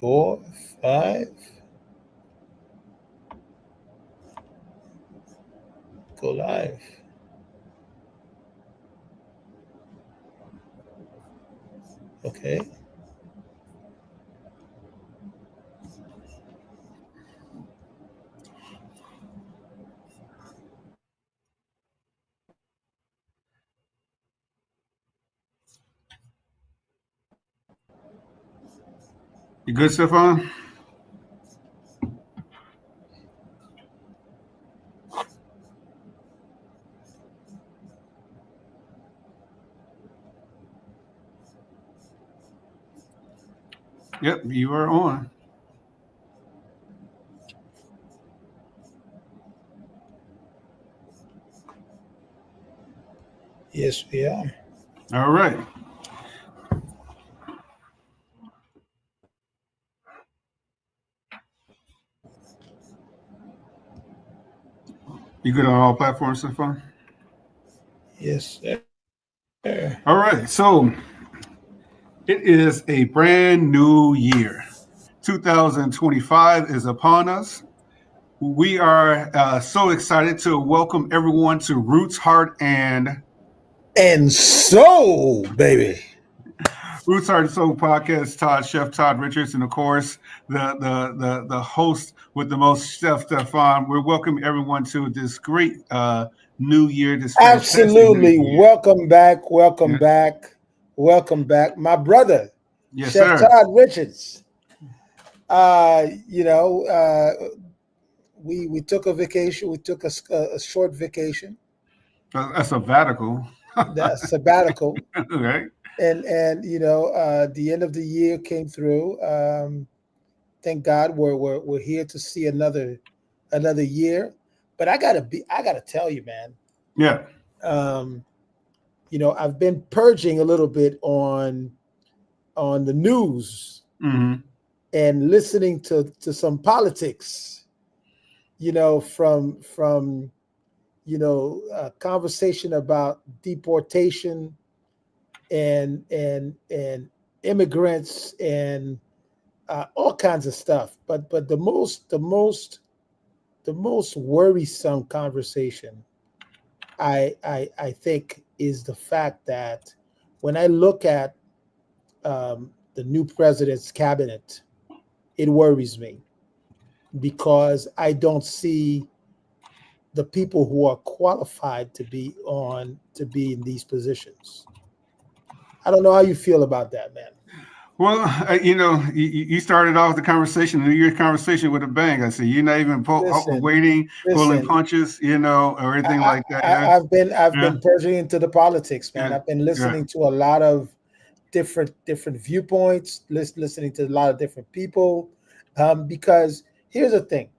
4, 5. Go live. Okay. You good, Stephan? Yep, you are on. Yes, we are. All right. You good on all platforms, Stephan? Yes, sir. All right. So it is a brand new year. 2025 is upon us. We are so excited to welcome everyone to Roots, Heart, and And so, baby. Roots, Heart, and Soul podcast. Todd, Chef Todd Richards, and of course the host with the most, Chef Stephan. We're welcoming everyone to this great new year, this fantastic new Absolutely. year. Welcome back. Welcome Yeah. back. Welcome back. My brother, Yes, Chef sir. Todd Richards. Uh, you know, uh, we took a vacation. We took a short vacation, A sabbatical. that sabbatical, Okay. and the end of the year came through. Thank God we're here to see another year. But I gotta tell you, man. Yeah. Um, I've been purging a little bit on the news Mm-hmm. and listening to some politics. From conversation about deportation and immigrants and all kinds of stuff. But the most worrisome conversation I think is the fact that when I look at the new president's cabinet, it worries me because I don't see the people who are qualified to be in these positions. I don't know how you feel about that, man. Well, you started off the conversation, the New Year's conversation with a bang. I said you're not even Listen, waiting, pulling listen. punches, or anything I, like that. I, Yeah. I've been Yeah. purging into the politics, man. Yeah. I've been Yeah. listening to a lot of different viewpoints, listening to a lot of different people, because here's the thing,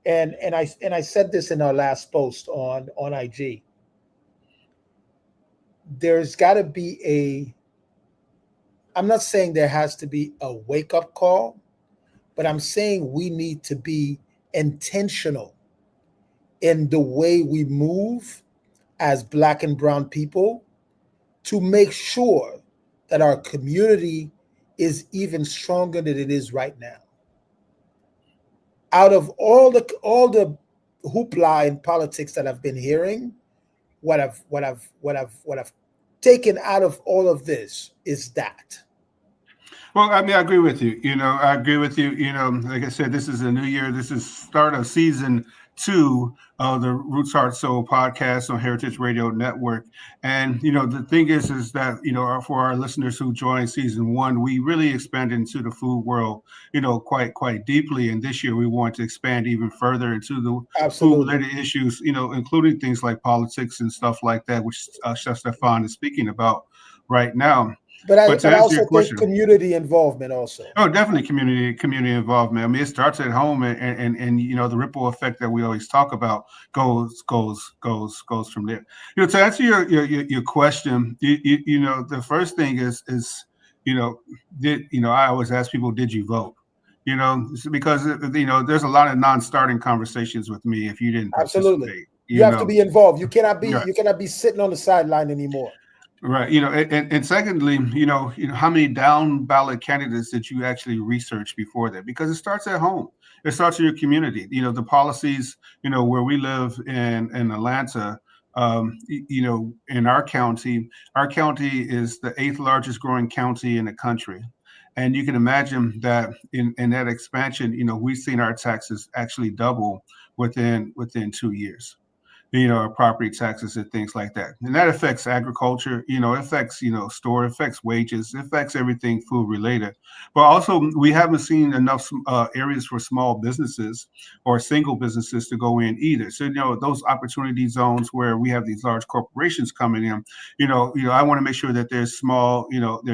and I said this in our last post on IG. There's got to be a. I'm not saying there has to be a wake up call, but I'm saying we need to be intentional in the way we move as Black and Brown people to make sure that our community is even stronger than it is right now. Out of all the hoopla in politics that I've been hearing, what I've taken out of all of this is that. Well, I mean, I agree with you. I agree with you. Like I said, this is a new year. This is start of season 2 of the Roots Heart Soul podcast on Heritage Radio Network. And the thing is that for our listeners who joined season 1, we really expanded into the food world, quite deeply. And this year we want to expand even further into the food Absolutely. related issues, including things like politics and stuff like that, which Chef Stefan is speaking about right now. But I But to but I answer your also think question. community involvement also. Oh, definitely community involvement. I mean, it starts at home, and the ripple effect that we always talk about goes from there. To answer your question, the first thing is did I always ask people, did you vote? Because there's a lot of non-starting conversations with me if you didn't Absolutely. participate. You have to be involved. You cannot be Right. you cannot be sitting on the sideline anymore. Right. And secondly, how many down ballot candidates did you actually research before that? Because it starts at home. It starts in your community. The policies, where we live in Atlanta, in our county is the eighth largest growing county in the country. And you can imagine that in that expansion, we've seen our taxes actually double within 2 years, our property taxes and things like that. And that affects agriculture, it affects, store, it affects wages, it affects everything food related. But also, we haven't seen enough areas for small businesses or single businesses to go in either. So, those opportunity zones where we have these large corporations coming in, I want to make sure that there's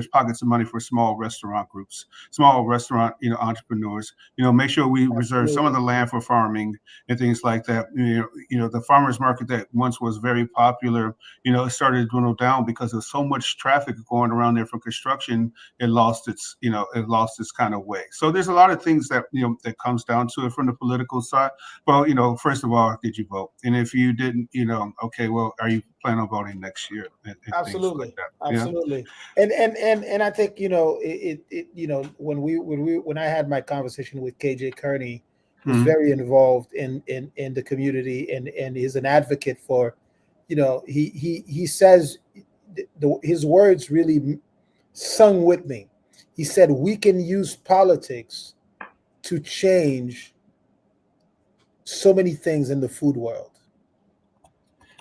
pockets of money for small restaurant groups, small restaurant, entrepreneurs, make sure we reserve some of Absolutely. the land for farming and things like that. The farmers market that once was very popular, it started to dwindle down because there's so much traffic going around there for construction. It lost its kind of way. So there's a lot of things that comes down to it from the political side. Well, first of all, did you vote? And if you didn't, okay, well, are you planning on voting next year and things like Absolutely, that? Yeah. absolutely, and I think when I had my conversation with KJ Kearney, who's Hmm. very involved in the community and is an advocate for, he says his words really sung with me. He said we can use politics to change so many things in the food world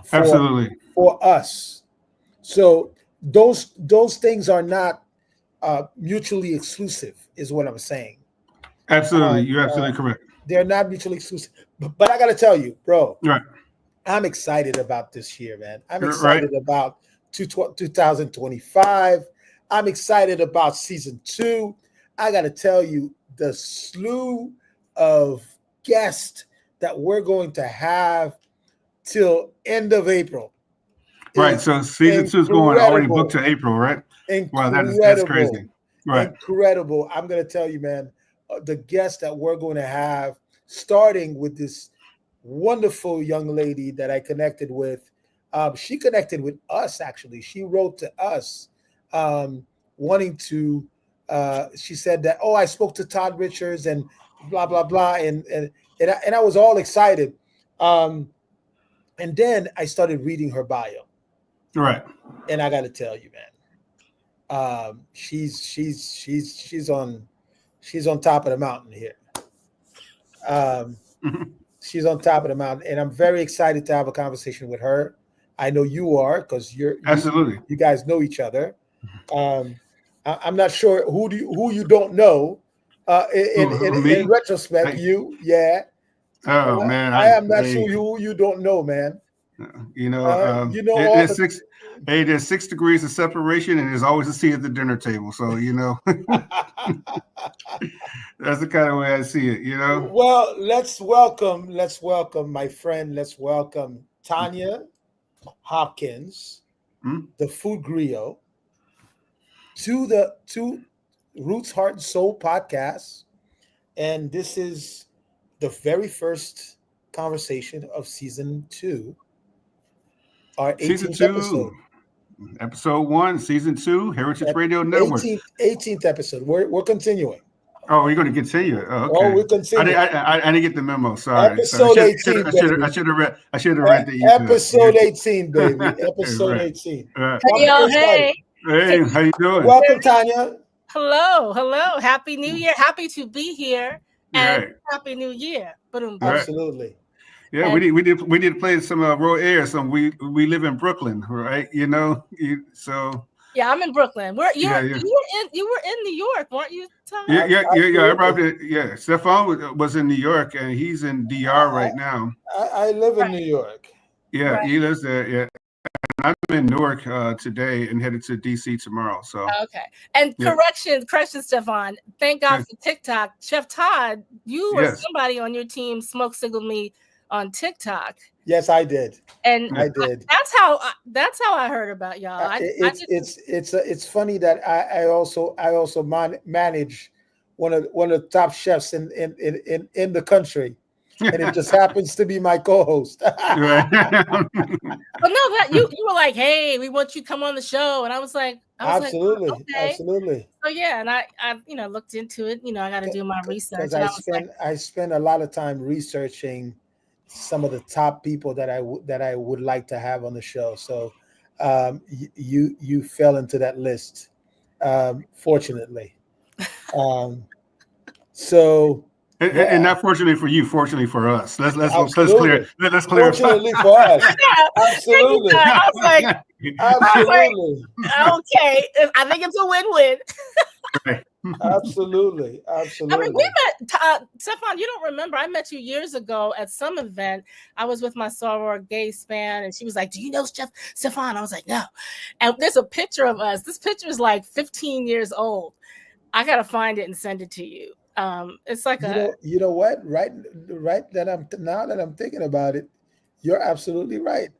for Absolutely. us. So those things are not mutually exclusive, is what I'm saying. Absolutely. Um, You're uh, absolutely correct. they're not mutually exclusive. But I got to tell you, bro, Right. I'm excited about this year, man. I'm Right. excited about 2025. I'm excited about season 2. I got to tell you, the slew of guests that we're going to have till end of April Right. is So season two is going already booked incredible. to April, right? Wow, that's Incredible. crazy. Right. Incredible. I'm going to tell you, man, the guests that we're going to have, starting with this wonderful young lady that I connected with. She connected with us, actually. She wrote to us, wanting to, she said that, oh, I spoke to Todd Richards and blah, blah, blah. And I was all excited. Um, and then I started reading her bio. Right. And I got to tell you, man, she's on top of the mountain here. Um, Mhm. she's on top of the mountain, and I'm very excited to have a conversation with her. I know you are because Absolutely. you guys know each other. Um, I'm not sure who you don't know. In Me? retrospect, I, yeah. oh man, I am not hey, sure who you don't know, man. You know it, all it's the. six. Hey, there's 6 degrees of separation, and there's always a seat at the dinner table. So that's the kind of way I see it. Well, let's welcome my friend. Let's welcome Tanya Hopkins, Hmm? the food griot, to Roots Heart and Soul podcast. And this is the very first conversation of season 2, our Season 18th two, episode. episode one, season two, Heritage Radio Network. 18th episode. We're continuing. Oh, you're going to continue it. Oh, Oh, okay. we're I didn't. continuing. I didn't get the memo. Sorry. Sorry. Episode 18, I baby. should have read. I should have read the email. Episode 18, baby. Episode Right. 18. Right. Well, Hey I'm y'all, very excited. hey. Hey, how you doing? Welcome, Tanya. Hello, hello. Happy New Year. Happy to be here and Right. Happy New Year. Boom, boom. Right. Absolutely. Yeah, And we need to play some raw air. Some we live in Brooklyn, right? So yeah, I'm in Brooklyn. yeah, yeah. You were in New York, weren't you, Todd? Yeah. I Absolutely. arrived at, yeah. Stefan was in New York, and he's in DR right now. I live in Right, New York. Yeah, right. he lives there. Yeah, I'm in Newark today and headed to DC tomorrow. So Okay. And yeah, correction, Stephan. Thank God yeah, for TikTok. Chef Todd, you or yes, somebody on your team smoke signaled me on TikTok. Yes, I did. And yeah. I did. that's how I heard about y'all. I didn't. It's funny that I also manage one of the top chefs in the country, and it just happens to be my co-host. Right. But no, that you were like, hey, we want you to come on the show, and I was like, Absolutely, oh, okay. absolutely. So yeah, and I looked into it. I got to do my research. Because I spend a lot of time researching some of the top people that I would like to have on the show. So you fell into that list, fortunately. So yeah, and not fortunately for you, fortunately for us. Let's absolutely. let's clarify. Fortunately for us, absolutely, I was like, absolutely, okay, I think it's a win-win. Right. absolutely. I mean, we met, Stephan, you don't remember, I met you years ago at some event. I was with my soror gay span, and she was like, do you know Stephan? I was like, no. And there's a picture of us. This picture is like 15 years old. I got to find it and send it to you. It's like you know what? Right that I'm thinking about it, you're absolutely right.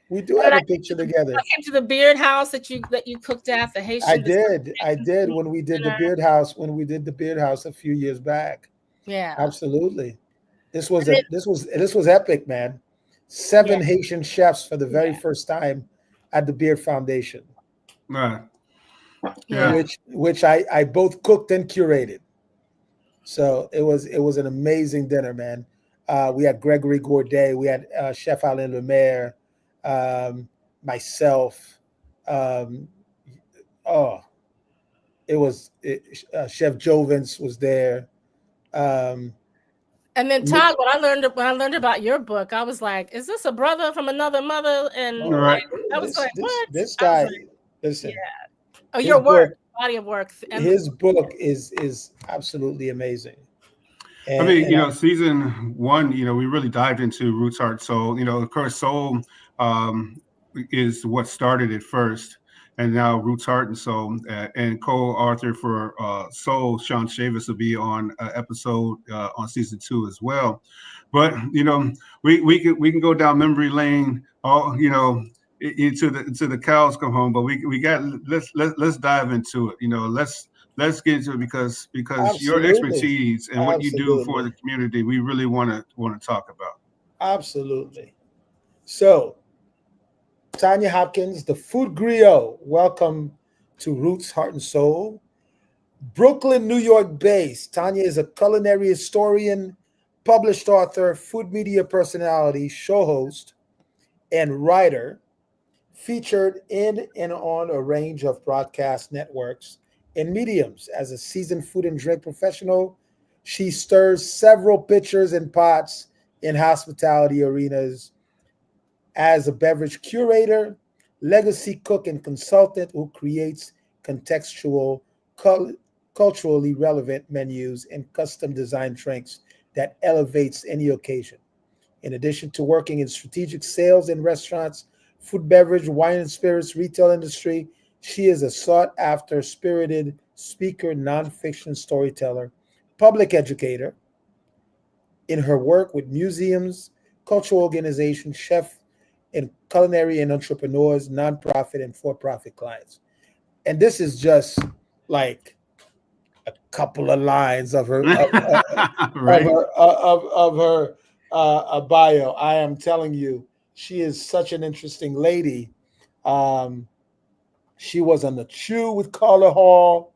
We do have a picture together. I came to the Beard House that you cooked at the Haitian. I did when we did the Beard House a few years back. Yeah, absolutely. This was epic, man. 7 Haitian chefs for the very first time at the Beard Foundation. Right. Yeah. Which I both cooked and curated. So it was an amazing dinner, man. We had Gregory Gourdet, we had Chef Alain Lemaire, myself. Chef Jovens was there. And then Todd, when I learned about your book, I was like, "Is this a brother from another mother?" And right. I was like, "What?" This guy, like, listen. Yeah. Oh, your work, body of work. His book is absolutely amazing. And, I mean, season 1, we really dived into Roots Heart Soul. Of course, Soul is what started it first, and now Roots Heart and Soul. And co-author for Soul, Sean Chavis, will be on episode on season 2 as well. But we can go down memory lane, all into the cows come home. But we got let's dive into it. Let's get into it because absolutely. Your expertise and what you do for the community, we really want to talk about. Absolutely. So, Tanya Hopkins, the food griot, welcome to Roots, Heart, and Soul. Brooklyn, New York based, Tanya is a culinary historian, published author, food media personality, show host, and writer, featured in and on a range of broadcast networks and mediums. As a seasoned food and drink professional, she stirs several pitchers and pots in hospitality arenas. As a beverage curator, legacy cook, and consultant who creates contextual, culturally relevant menus and custom designed drinks that elevates any occasion. In addition to working in strategic sales in restaurants, food, beverage, wine, and spirits retail industry, she is a sought-after, spirited speaker, nonfiction storyteller, public educator. In her work with museums, cultural organizations, chef and culinary and entrepreneurs, nonprofit and for-profit clients. And this is just like a couple of lines of her right. of her bio. I am telling you, she is such an interesting lady. She was on the Chew with Carla Hall.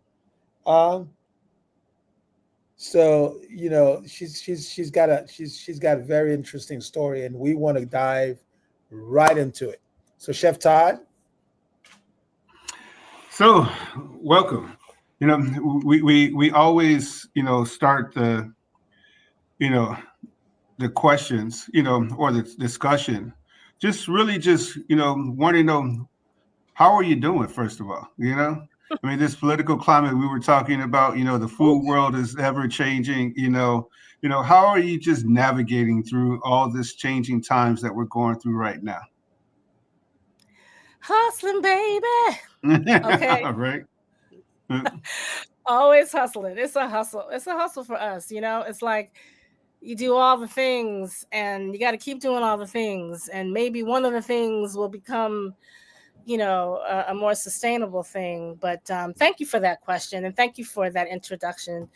So she's got a very interesting story, and we want to dive right into it. So, Chef Todd. So, welcome. We always start the the questions or the discussion, just want to know, how are you doing, first of all? I mean, this political climate we were talking about, the food world is ever changing, how are you just navigating through all this changing times that we're going through right now? Hustling, baby. Okay. All right. Always hustling. It's a hustle. It's a hustle for us. It's like you do all the things and you got to keep doing all the things. And maybe one of the things will become a more sustainable thing. But thank you for that question, and thank you for that introduction,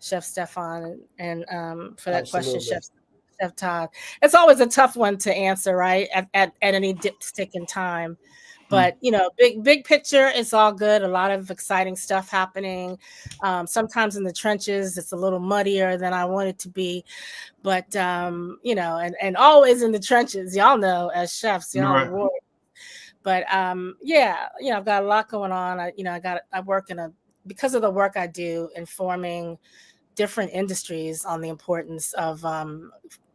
Chef Stephan, and for that question, Chef Chef Todd. It's always a tough one to answer, right? At any dipstick in time. But big picture, it's all good. A lot of exciting stuff happening. Sometimes in the trenches, it's a little muddier than I want it to be. But and always in the trenches, y'all know, as chefs, y'all Right. are warriors. But I've got a lot going on. I work because of the work I do, informing different industries on the importance of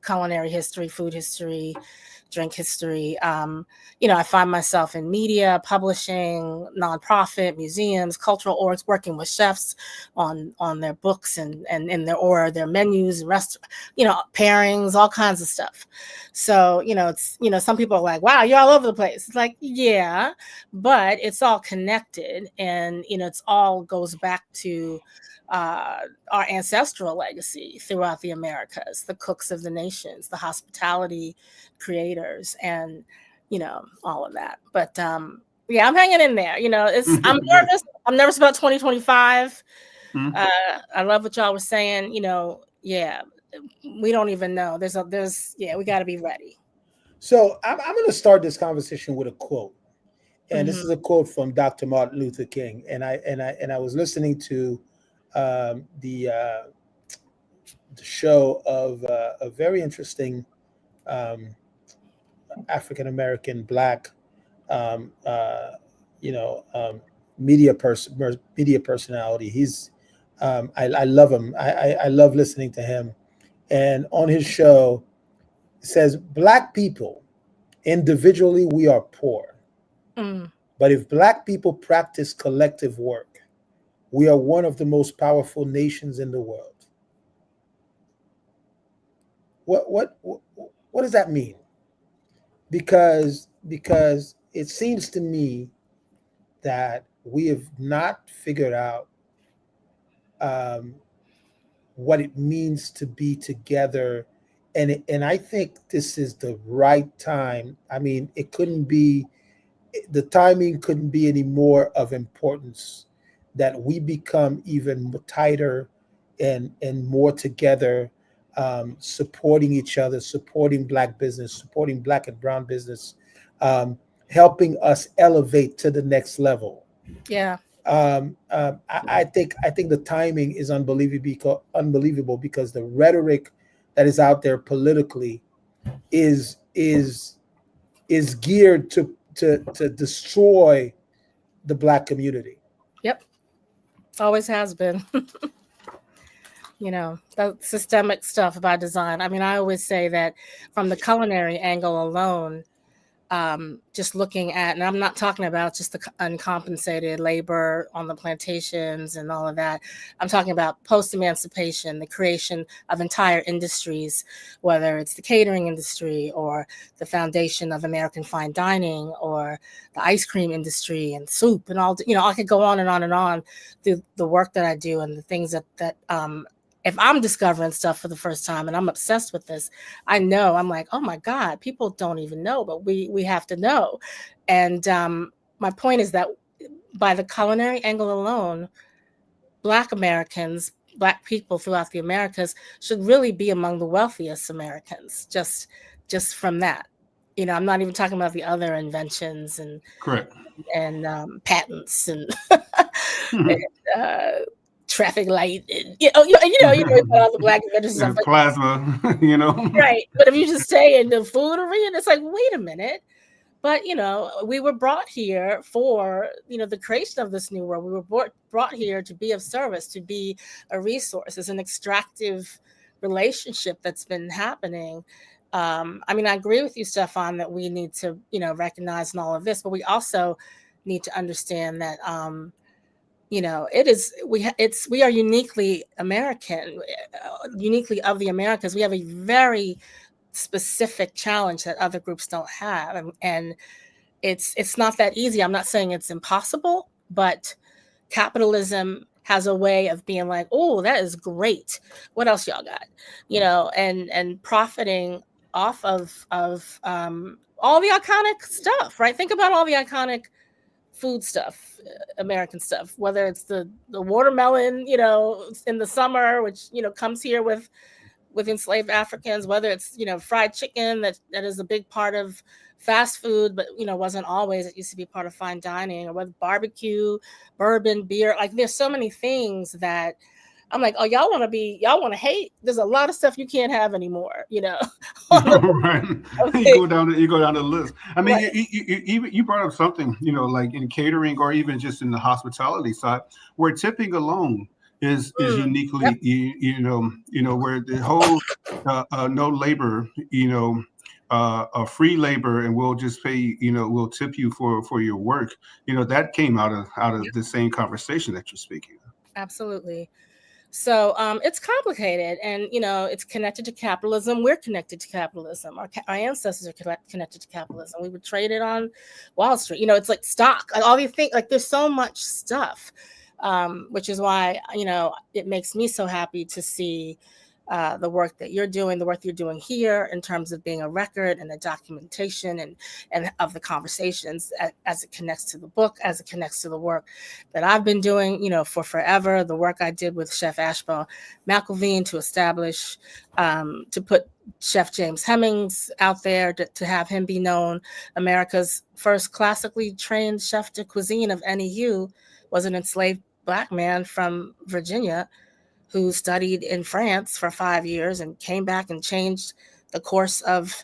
culinary history, food history, drink history. I find myself in media, publishing, nonprofit, museums, cultural orgs, working with chefs on their books and in their menus and pairings, all kinds of stuff. So, it's, some people are like, wow, you're all over the place. It's like, yeah, but it's all connected, and, it's all goes back to our ancestral legacy throughout the Americas, the cooks of the nations, the hospitality creators, and all of that. But I'm hanging in there. I'm nervous. I'm nervous about 2025. I love what y'all were saying. We don't even know. We got to be ready. So I'm going to start this conversation with a quote, and this is a quote from Dr. Martin Luther King. And I was listening to the show of a very interesting African American Black media personality. He's I love him. I love listening to him. And on his show, it says, Black people, individually, we are poor. But if Black people practice collective work, we are one of the most powerful nations in the world. What does that mean? Because it seems to me that we have not figured out what it means to be together, and I think this is the right time. I mean, the timing couldn't be any more of importance, that we become even tighter and more together, supporting each other, supporting Black business, supporting Black and brown business, helping us elevate to the next level. Yeah. I think the timing is unbelievable because the rhetoric that is out there politically is geared to destroy the Black community. Yep. Always has been. The systemic stuff by design. I mean, I always say that from the culinary angle alone, just looking at, and I'm not talking about just the uncompensated labor on the plantations and all of that. I'm talking about post-emancipation, the creation of entire industries, whether it's the catering industry or the foundation of American fine dining or the ice cream industry and soup and all. I could go on and on and on through the work that I do and the things that if I'm discovering stuff for the first time and I'm obsessed with this, I'm like, oh my God, people don't even know, but we have to know. And my point is that by the culinary angle alone, Black Americans, Black people throughout the Americas should really be among the wealthiest Americans, just from that. I'm not even talking about the other inventions and correct and patents and, and traffic light, all the Black inventors and stuff. Plasma, Right. But if you just stay in the food arena, it's like, wait a minute. But we were brought here for the creation of this new world. We were brought here to be of service, to be a resource. It's an extractive relationship that's been happening. I agree with you, Stephan, that we need to recognize in all of this, but we also need to understand that we are uniquely American, uniquely of the Americas. We have a very specific challenge that other groups don't have, and it's not that easy. I'm not saying it's impossible, but capitalism has a way of being like, oh, that is great. What else y'all got? And profiting off of all the iconic stuff, right? Think about all the iconic food stuff, American stuff, whether it's the watermelon, in the summer, which, comes here with with enslaved Africans, whether it's, fried chicken that is a big part of fast food, but, wasn't always. It used to be part of fine dining, or whether barbecue, bourbon, beer. Like, there's so many things that I'm like, oh, y'all want to hate. There's a lot of stuff you can't have anymore, Right. Okay. You go down the list. I mean, right. you brought up something, like in catering or even just in the hospitality side, where tipping alone is uniquely, yep. Where the whole no labor, free labor, and we'll just pay, we'll tip you for your work. That came out of yep. the same conversation that you're speaking of. Absolutely. So it's complicated, and it's connected to capitalism. We're connected to capitalism. Our ancestors are connected to capitalism. We were traded on Wall Street. It's like stock. Like all these things. Like there's so much stuff, which is why it makes me so happy to see the work that you're doing, the work you're doing here in terms of being a record and a documentation and of the conversations as it connects to the book, as it connects to the work that I've been doing, for forever, the work I did with Chef Ashbel McElveen to establish, to put Chef James Hemings out there, to have him be known. America's first classically trained chef de cuisine of any hue was an enslaved Black man from Virginia who studied in France for 5 years and came back and changed the course of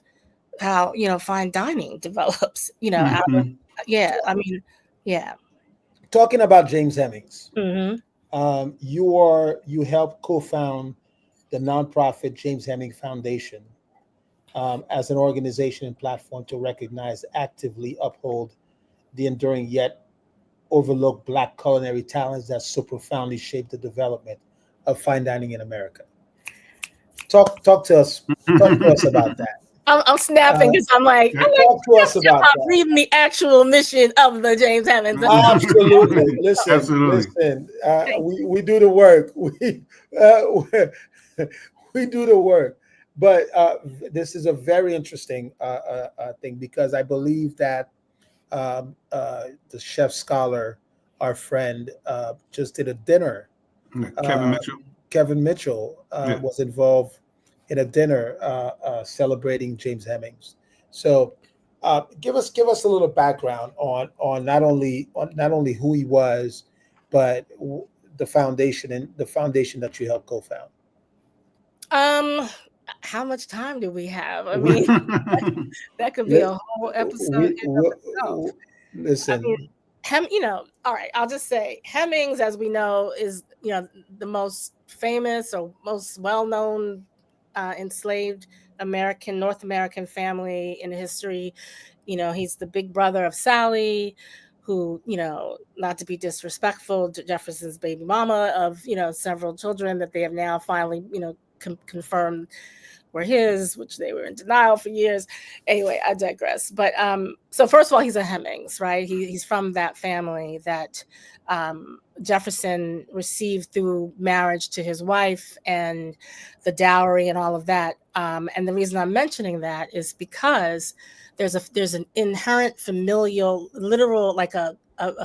how, fine dining develops, Mm-hmm. Yeah. Talking about James Hemings, mm-hmm. You helped co-found the nonprofit James Hemings Foundation as an organization and platform to recognize, actively uphold the enduring yet overlooked Black culinary talents that so profoundly shaped the development of fine dining in America. Talk to us about that. I'm snapping because I'm like, talk to us about that. Reading the actual mission of the James Hemings. Absolutely. Listen. We do the work. We do the work. But this is a very interesting thing, because I believe that the chef scholar, our friend, just did a dinner. Kevin Mitchell was involved in a dinner celebrating James Hemings. So give us a little background on not only who he was, but the foundation that you helped co-found. How much time do we have? I mean, that could be a whole episode. Listen. All right, I'll just say Hemings, as we know, is, the most famous or most well-known enslaved North American family in history. He's the big brother of Sally, who, not to be disrespectful, Jefferson's baby mama of, several children that they have now finally, confirmed were his, which they were in denial for years. Anyway, I digress. But so first of all, he's a Hemings, right? He's from that family that Jefferson received through marriage to his wife and the dowry and all of that. And the reason I'm mentioning that is because there's an inherent familial, literal, like a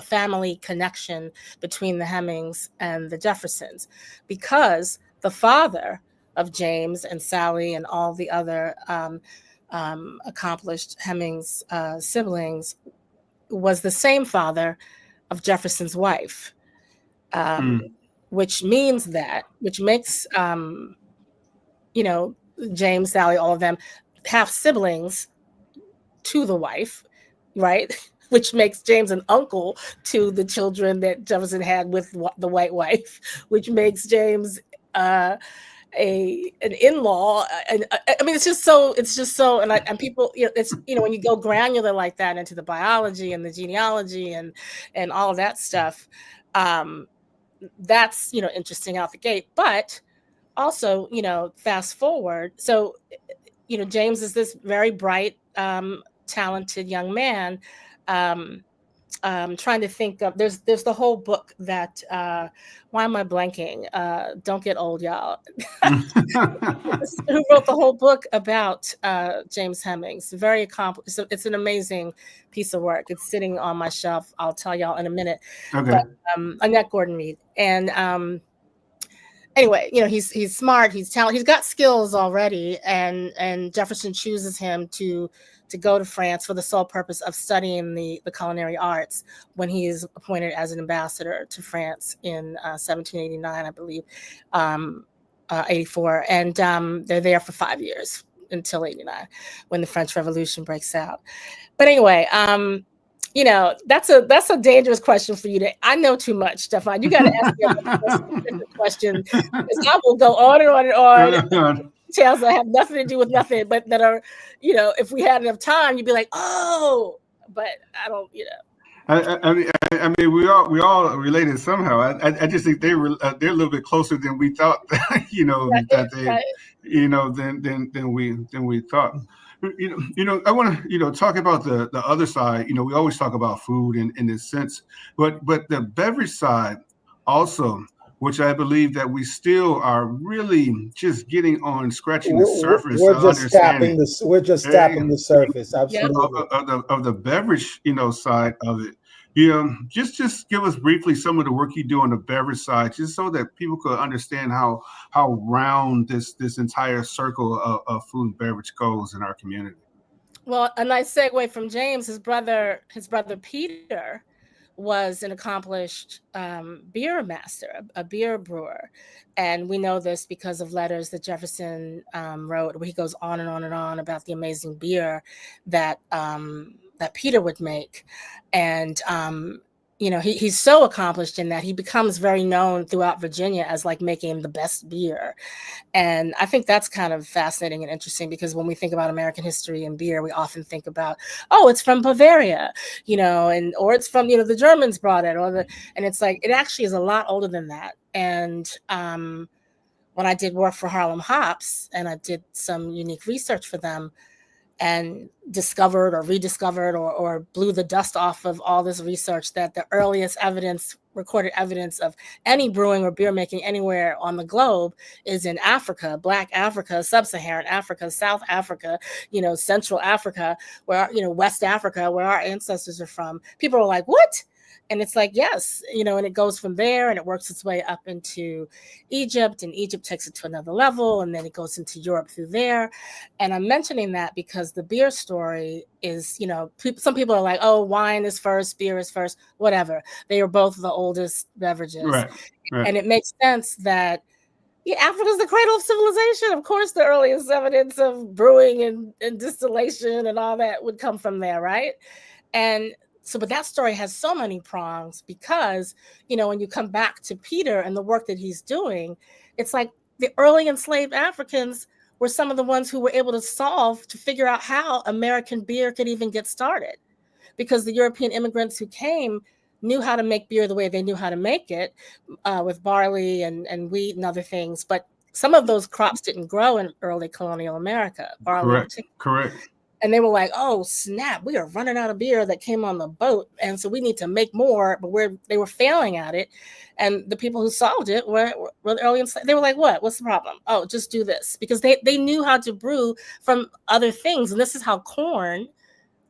family connection between the Hemings and the Jeffersons, because the father of James and Sally and all the other accomplished Hemings siblings was the same father of Jefferson's wife, which makes James, Sally, all of them half siblings to the wife, right? Which makes James an uncle to the children that Jefferson had with the white wife, which makes James an in-law. And I mean, it's just so, and people, it's, when you go granular like that into the biology and the genealogy and all of that stuff, that's, interesting out the gate. But also, fast forward. So, James is this very bright, talented young man. Trying to think of, there's the whole book that why am I blanking? Don't get old, y'all. Who wrote the whole book about James Hemings? Very accomplished. It's an amazing piece of work. It's sitting on my shelf. I'll tell y'all in a minute. Okay. But, Annette Gordon Reed, and anyway, he's smart, he's talented, he's got skills already, and Jefferson chooses him to go to France for the sole purpose of studying the culinary arts when he is appointed as an ambassador to France in 1789, I believe, 84, and they're there for 5 years until 89, when the French Revolution breaks out. But anyway, that's a dangerous question for you to. I know too much, Stephan. You got to ask me a specific question, because I will go on and on and on. Details that have nothing to do with nothing, but that are, if we had enough time, you'd be like, oh, but I don't, I mean, we all related somehow. I just think they're a little bit closer than we thought. Than we thought. I want to talk about the other side. We always talk about food in this sense, but the beverage side also, which I believe that we still are really just getting on, scratching the surface. We're just tapping the surface. Absolutely. Of the beverage, side of it. Just give us briefly some of the work you do on the beverage side, just so that people could understand how round this entire circle of food and beverage goes in our community. Well, a nice segue from James. His brother Peter was an accomplished beer master, a beer brewer. And we know this because of letters that Jefferson wrote, where he goes on and on and on about the amazing beer that Peter would make. And, he's so accomplished in that he becomes very known throughout Virginia as like making the best beer. And I think that's kind of fascinating and interesting, because when we think about American history and beer, we often think about, oh, it's from Bavaria, or it's from, the Germans brought it, and it's like, it actually is a lot older than that. And when I did work for Harlem Hops, and I did some unique research for them, and discovered or rediscovered or blew the dust off of all this research, that the earliest recorded evidence of any brewing or beer making anywhere on the globe is in Africa, Black Africa, Sub-Saharan Africa, South Africa, Central Africa, where, West Africa, where our ancestors are from. People are like, what? And it's like, yes, and it goes from there, and it works its way up into Egypt, and Egypt takes it to another level, and then it goes into Europe through there. And I'm mentioning that because the beer story is, some people are like, oh, wine is first, beer is first, whatever. They are both the oldest beverages. Right. And it makes sense that Africa is the cradle of civilization. Of course, the earliest evidence of brewing and distillation and all that would come from there, right? And so, but that story has so many prongs, because, when you come back to Peter and the work that he's doing, it's like the early enslaved Africans were some of the ones who were able to figure out how American beer could even get started, because the European immigrants who came knew how to make beer the way they knew how to make it, with barley and wheat and other things. But some of those crops didn't grow in early colonial America. Barley. Correct. And they were like, oh, snap, we are running out of beer that came on the boat. And so we need to make more, but they were failing at it. And the people who solved it were the early enslaved. They were like, what's the problem? Oh, just do this. Because they knew how to brew from other things. And this is how corn,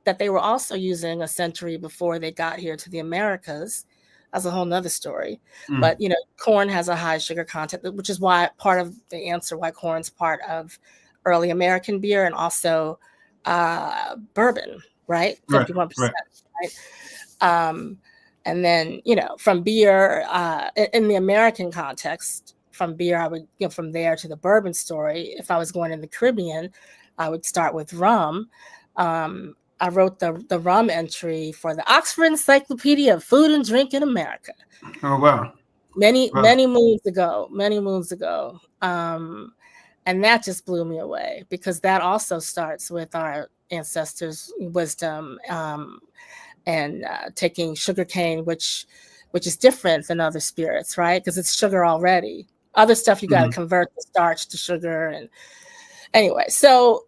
that they were also using a century before they got here to the Americas. That's a whole nother story. But, corn has a high sugar content, which is why part of the answer why corn's part of early American beer, and also bourbon, right? 51%, right? And then, from beer, in the American context, from beer, I would, from there to the bourbon story. If I was going in the Caribbean, I would start with rum. I wrote the rum entry for the Oxford Encyclopedia of Food and Drink in America. Oh, wow. Many moons ago. And that just blew me away, because that also starts with our ancestors' wisdom, and taking sugarcane, which is different than other spirits, right? Because it's sugar already. Other stuff you got to convert the starch to sugar. And anyway, so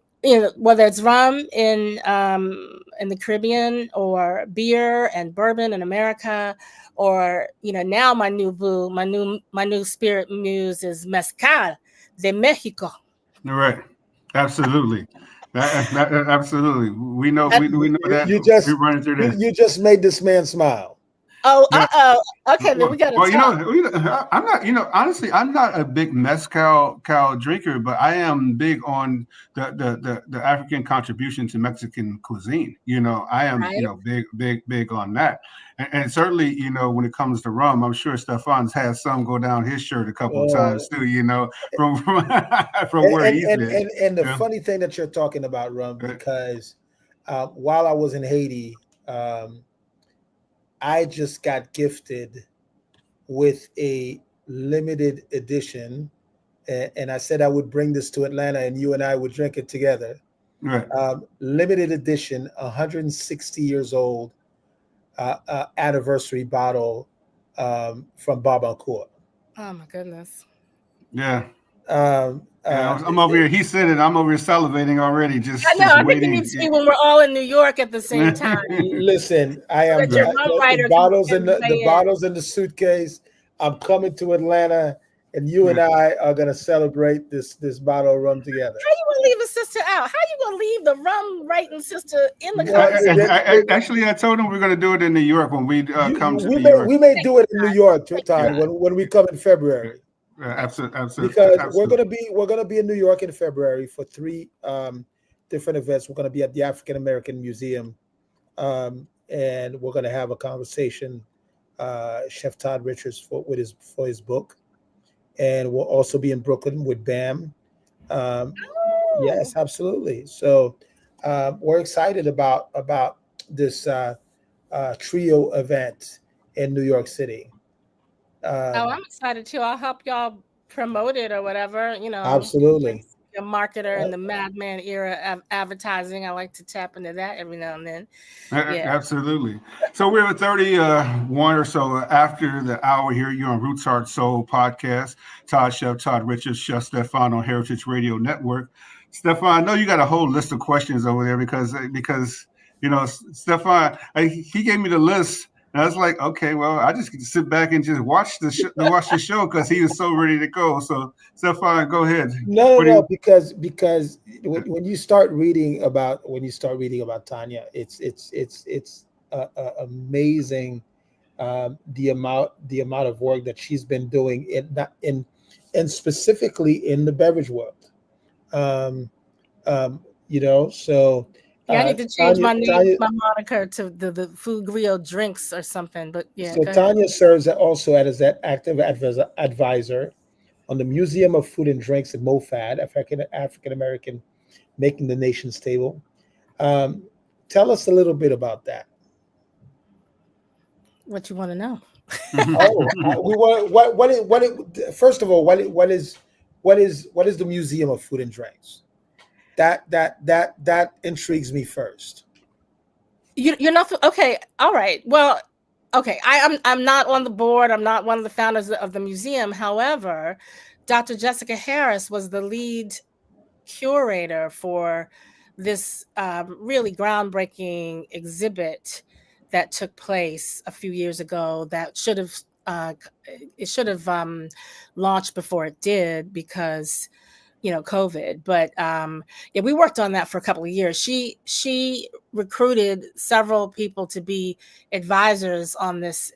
whether it's rum in the Caribbean, or beer and bourbon in America, or now my new spirit muse is mezcal de Mexico. Right. Absolutely. Absolutely. We know that. You just we're running through this. You just made this man smile. Oh, Yeah. okay, then we got to Well, talk. I'm not. Honestly, I'm not a big mezcal drinker, but I am big on the African contribution to Mexican cuisine. I am Right? big on that, and certainly when it comes to rum, I'm sure Stefan's had some go down his shirt a couple of Oh, times too. From where he's been. and the Yeah. funny thing that you're talking about, Rum, because while I was in Haiti, I just got gifted with a limited edition, and I said I would bring this to Atlanta, and you and I would drink it together. Right. Limited edition, 160 years old, anniversary bottle from Barbancourt. Oh my goodness. Yeah. Um, Yeah, uh, I'm over here. He said it. I'm over here salivating already, I know. just I think it waiting. needs to be when we're all in New York at the same time. Listen, I So am that your rum the writer can bottles in the weigh in. bottles in the suitcase. I'm coming to Atlanta, and you and I are gonna celebrate this bottle of rum together. How you gonna leave a sister out? How you gonna leave the rum writing sister in the Well, conversation? Actually, I told him we're going to do it in New York when we come to New York. we may do it in New York, Todd, Yeah. when we come in February. Absolutely. Because we're gonna be in New York in February for 3 different events. We're gonna be at the African American Museum, and we're gonna have a conversation. Chef Todd Richards for his book, and we'll also be in Brooklyn with BAM. Yes, absolutely. So we're excited about this trio event in New York City. I'm excited too. I'll help y'all promote it or whatever. Absolutely. A marketer in the Madman era of advertising. I like to tap into that every now and then. Yeah. Absolutely. So we're at 31 or so after the hour here. You're on Roots Heart Soul podcast. Chef Todd Richards, Chef Stephan on Heritage Radio Network. Stephan, I know you got a whole list of questions over there because Stephan, he gave me the list. And I was like, okay, well, I just get to sit back and just watch the show because he was so ready to go. So, Stephan, go ahead. No, because when you start reading about Tanya, it's amazing the amount of work that she's been doing and specifically in the beverage world. So. Yeah, I need to change my name, my moniker to the Food Griot Drinks or something. But yeah, so Tanya serves also as that active advisor on the Museum of Food and Drinks at MoFad, African American Making the Nation's Table. Tell us a little bit about that. What you want to know? We want first of all, what is the Museum of Food and Drinks? That intrigues me first. You're not okay. All right. Well, okay. I'm not on the board. I'm not one of the founders of the museum. However, Dr. Jessica Harris was the lead curator for this really groundbreaking exhibit that took place a few years ago. That should have launched before it did because COVID. But we worked on that for a couple of years. She recruited several people to be advisors on this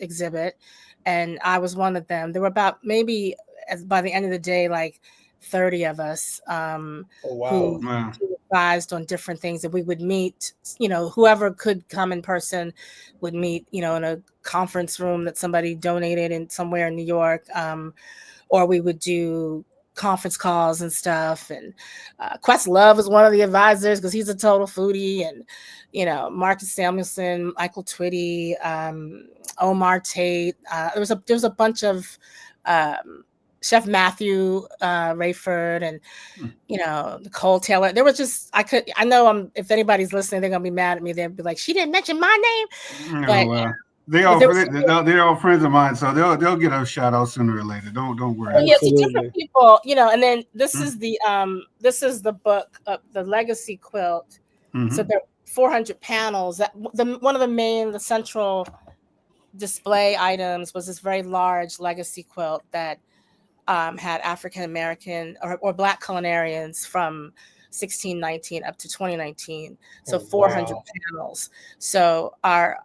exhibit, and I was one of them. There were about maybe by the end of the day, like 30 of us who advised on different things, that we would meet, whoever could come in person would meet, in a conference room that somebody donated in somewhere in New York, or we would do conference calls and stuff. And Questlove was one of the advisors because he's a total foodie, and Marcus Samuelson, Michael Twitty, Omar Tate. There was a bunch of Chef Matthew Rayford and Nicole Taylor. There was just I know if anybody's listening, they're gonna be mad at me. They'll be like, she didn't mention my name. But they're all friends of mine, so they'll get a shout out sooner or later. Don't worry. Yeah, so different people, and then this is the book, the Legacy Quilt. Mm-hmm. So there are 400 panels. That one of the central display items was this very large legacy quilt that had African American or Black culinarians from 1619 up to 2019. So 400 panels. So our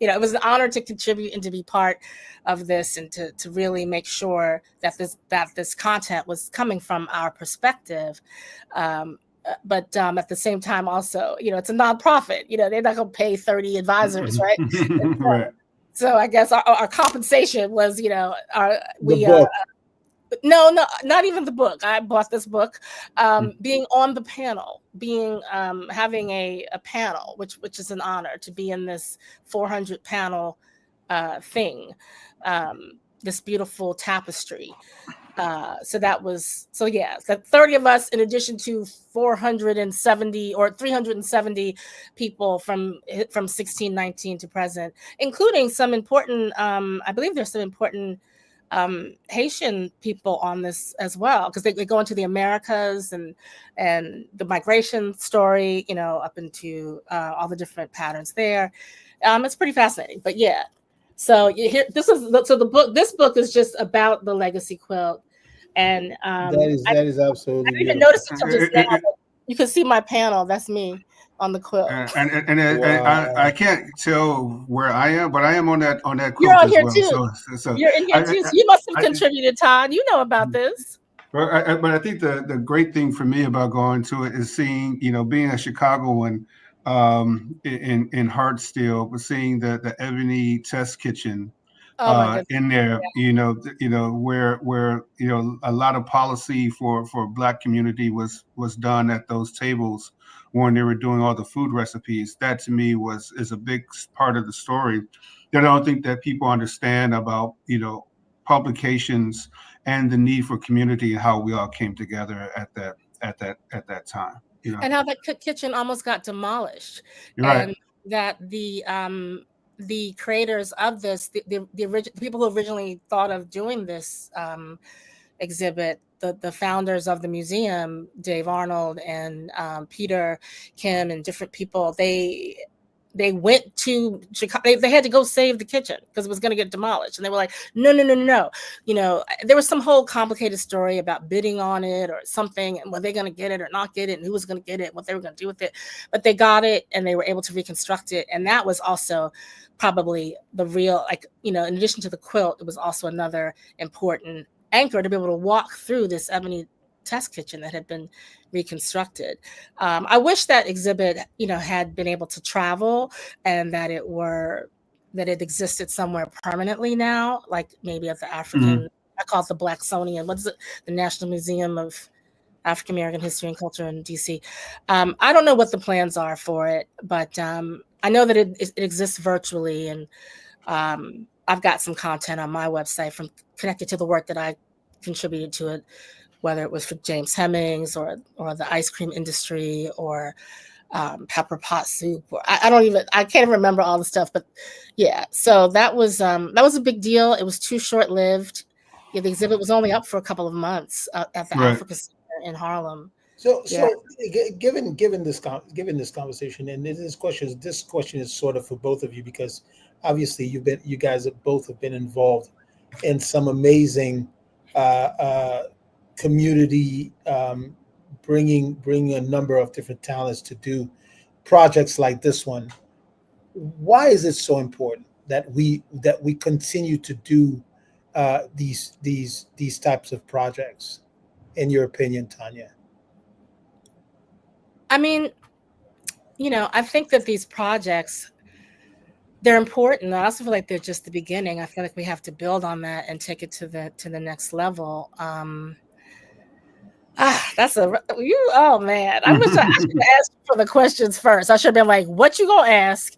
it was an honor to contribute and to be part of this, and to really make sure that this content was coming from our perspective. But at the same time, also, it's a nonprofit. They're not going to pay 30 advisors, right? Right. So I guess our compensation was, The book. no, not even the book. I bought this book. Being on the panel, having a panel, which is an honor to be in this 400 panel thing, this beautiful tapestry. So 30 of us, in addition to 470 or 370 people from 1619 to present, including some important, I believe there's some important Haitian people on this as well, because they go into the Americas and the migration story, up into all the different patterns there. It's pretty fascinating. But yeah, so this book is just about the legacy quilt, and that is absolutely I didn't even beautiful. notice it till just now. But you can see my panel. That's me on the quilt. Wow. I can't tell where I am, but I am on that quilt You're on as here well. too. So You're in here too. So you must have contributed, Todd. You know about this. But I think the great thing for me about going to it is seeing, being a Chicagoan in Hartsdale, but seeing the Ebony Test Kitchen Oh my goodness. in there, where a lot of policy for Black community was done at those tables when they were doing all the food recipes. That to me is a big part of the story that I don't think that people understand about, publications and the need for community and how we all came together at that time. And how that kitchen almost got demolished. You're and right. That the creators of this, the people who originally thought of doing this exhibit, the founders of the museum, Dave Arnold and Peter Kim and different people, they went to Chicago. They had to go save the kitchen because it was going to get demolished. And they were like, no. There was some whole complicated story about bidding on it or something, and were they going to get it or not get it, and who was going to get it, what they were going to do with it. But they got it, and they were able to reconstruct it. And that was also probably the real, in addition to the quilt, it was also another important anchor to be able to walk through this ebony test kitchen that had been reconstructed. I wish that exhibit, had been able to travel, and that it existed somewhere permanently now, like maybe at the African, I call it the Blacksonian, what's it, the National Museum of African American History and Culture in DC. I don't know what the plans are for it, but I know that it exists virtually, and I've got some content on my website from connected to the work that I contributed to it, whether it was for James Hemmings or the ice cream industry or pepper pot soup. Or I can't remember all the stuff, but yeah. So that was a big deal. It was too short lived. Yeah, the exhibit was only up for a couple of months at the Right. Africa Center in Harlem. So given this conversation, and this question is sort of for both of you, because obviously you guys have both been involved in some amazing community, bringing a number of different talents to do projects like this one. Why is it so important that we continue to do these types of projects, in your opinion, Tanya? I mean, I think that these projects, they're important. I also feel like they're just the beginning. I feel like we have to build on that and take it to the next level. Oh man, I wish I should have asked for the questions first. I should have been like, what you gonna ask?